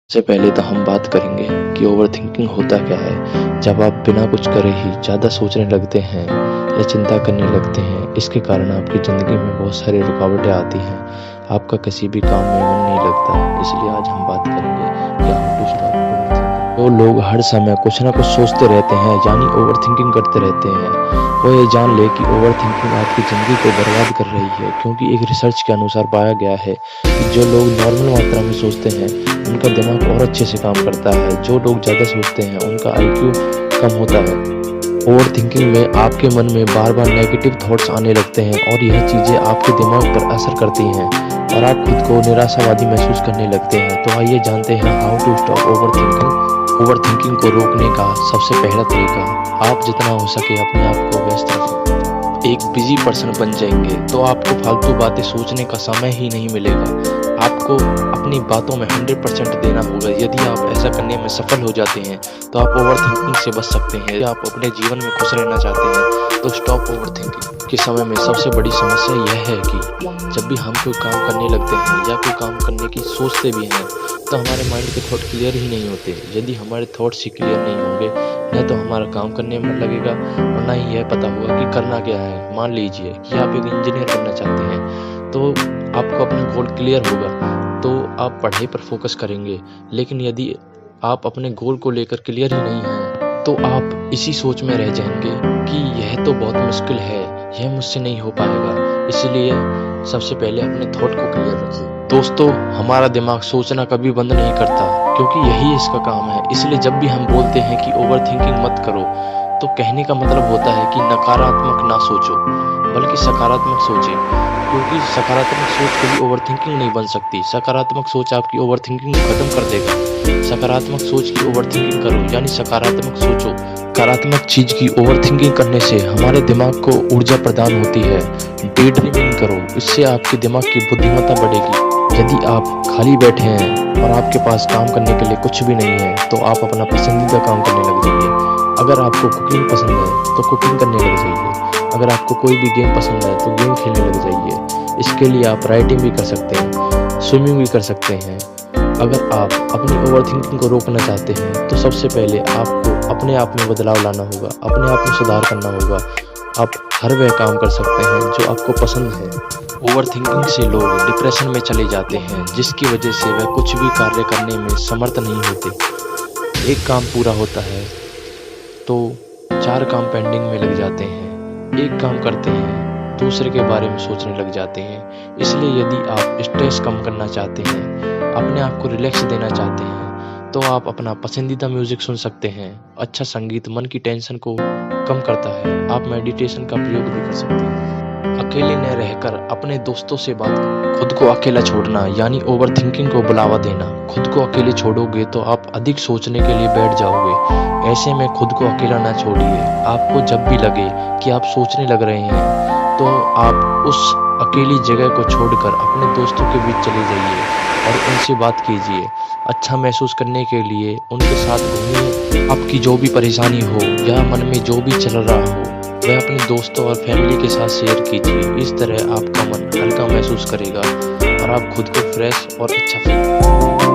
सबसे पहले तो हम बात करेंगे कि ओवरथिंकिंग होता क्या है। जब आप बिना कुछ करे ही ज़्यादा सोचने लगते हैं या चिंता करने लगते हैं, इसके कारण आपकी ज़िंदगी में बहुत सारी रुकावटें आती हैं। आपका किसी भी काम में मन नहीं लगता। इसलिए आज हम बात करेंगे कि हाउ टू स्टॉप ओवरथिंकिंग। तो लोग हर समय कुछ ना कुछ सोचते रहते हैं, यानी ओवरथिंकिंग करते रहते हैं। वो ये जान ले कि ओवरथिंकिंग आपकी ज़िंदगी को बर्बाद कर रही है, क्योंकि एक रिसर्च के अनुसार पाया गया है कि जो लोग नॉर्मल मात्रा में सोचते हैं उनका दिमाग और अच्छे से काम करता है। जो लोग ज़्यादा सोचते हैं उनका आईक्यू कम होता है। ओवरथिंकिंग में आपके मन में बार-बार नेगेटिव थॉट्स आने लगते हैं और यह चीज़ें आपके दिमाग पर असर करती हैं और आप खुद को निराशावादी महसूस करने लगते हैं। तो आइए जानते हैं how to stop overthinking. Overthinking को रोकने का सबसे पहला तरीका, आप जितना हो सके अपने आप को व्यस्त रखें। एक बिजी पर्सन बन जाएंगे तो आपको फालतू बातें सोचने का समय ही नहीं मिलेगा। आपको अपनी बातों में 100% देना होगा। यदि आप ऐसा करने में सफल हो जाते हैं तो आप ओवरथिंकिंग से बच सकते हैं। यदि आप अपने जीवन में खुश रहना चाहते हैं तो स्टॉप ओवरथिंकिंग। के समय में सबसे बड़ी समस्या यह है कि जब भी हम कोई काम करने लगते हैं या कोई काम करने की सोचते भी हैं तो हमारे माइंड के थॉट क्लियर ही नहीं होते। यदि हमारे थॉट्स ही क्लियर नहीं होंगे, न तो हमारा काम करने में लगेगा और ना ही यह पता होगा कि करना क्या है। मान लीजिए कि आप एक इंजीनियर बनना चाहते हैं तो आपको अपना गोल क्लियर होगा तो आप पढ़ाई पर फोकस करेंगे। लेकिन यदि आप अपने गोल को लेकर क्लियर ही नहीं हैं तो आप इसी सोच में रह जाएंगे कि यह तो बहुत मुश्किल है, यह मुझसे नहीं हो पाएगा। इसलिए सबसे पहले अपने थॉट को क्लियर रखिए। दोस्तों, हमारा दिमाग सोचना कभी बंद नहीं करता, क्योंकि यही इसका काम है। इसलिए जब भी हम बोलते हैं कि ओवरथिंकिंग मत करो तो कहने का मतलब होता है कि नकारात्मक ना सोचो बल्कि सकारात्मक सोचें, क्योंकि सकारात्मक सोच कभी ओवरथिंकिंग नहीं बन सकती। सकारात्मक सोच आपकी ओवरथिंकिंग को खत्म कर देगा। सकारात्मक सोच की ओवरथिंकिंग करो, यानी सकारात्मक सोचो। सकारात्मक चीज की ओवरथिंकिंग करने से हमारे दिमाग को ऊर्जा प्रदान होती है। डे ड्रीमिंग करो, इससे आपके दिमाग की बुद्धिमत्ता बढ़ेगी। यदि आप खाली बैठे हैं और आपके पास काम करने के लिए कुछ भी नहीं है तो आप अपना पसंदीदा काम करने लग जाइए। अगर आपको कुकिंग पसंद है तो कुकिंग करने लग जाइए। अगर आपको कोई भी गेम पसंद है तो गेम खेलने लग जाइए। इसके लिए आप राइटिंग भी कर सकते हैं, स्विमिंग भी कर सकते हैं। अगर आप अपनी ओवरथिंकिंग को रोकना चाहते हैं तो सबसे पहले आपको अपने आप में बदलाव लाना होगा, अपने आप में सुधार करना होगा। आप हर वह काम कर सकते हैं जो आपको पसंद है। ओवरथिंकिंग से लोग डिप्रेशन में चले जाते हैं, जिसकी वजह से वह कुछ भी कार्य करने में समर्थ नहीं होते। एक काम पूरा होता है तो 4 काम पेंडिंग में लग जाते हैं। एक काम करते हैं, दूसरे के बारे में सोचने लग जाते हैं। इसलिए यदि आप स्ट्रेस कम करना चाहते हैं, अपने आप को रिलैक्स देना चाहते हैं, तो आप अपना पसंदीदा म्यूजिक सुन सकते हैं। अच्छा संगीत मन की टेंशन को कम करता है। आप मेडिटेशन का प्रयोग भी कर सकते हैं। अकेले न रहकर अपने दोस्तों से बात करें। खुद को अकेला छोड़ना यानी ओवरथिंकिंग को बढ़ावा देना। खुद को अकेले छोड़ोगे तो आप अधिक सोचने के लिए बैठ जाओगे। ऐसे में खुद को अकेला ना छोड़िए। आपको जब भी लगे कि आप सोचने लग रहे हैं तो आप उस अकेली जगह को छोड़कर अपने दोस्तों के बीच चले जाइए और उनसे बात कीजिए। अच्छा महसूस करने के लिए उनके साथ घूमिए। आपकी जो भी परेशानी हो या मन में जो भी चल रहा हो वह अपने दोस्तों और फैमिली के साथ शेयर कीजिए। इस तरह आपका मन हल्का महसूस करेगा और आप खुद को फ्रेश और अच्छा फील करेंगे।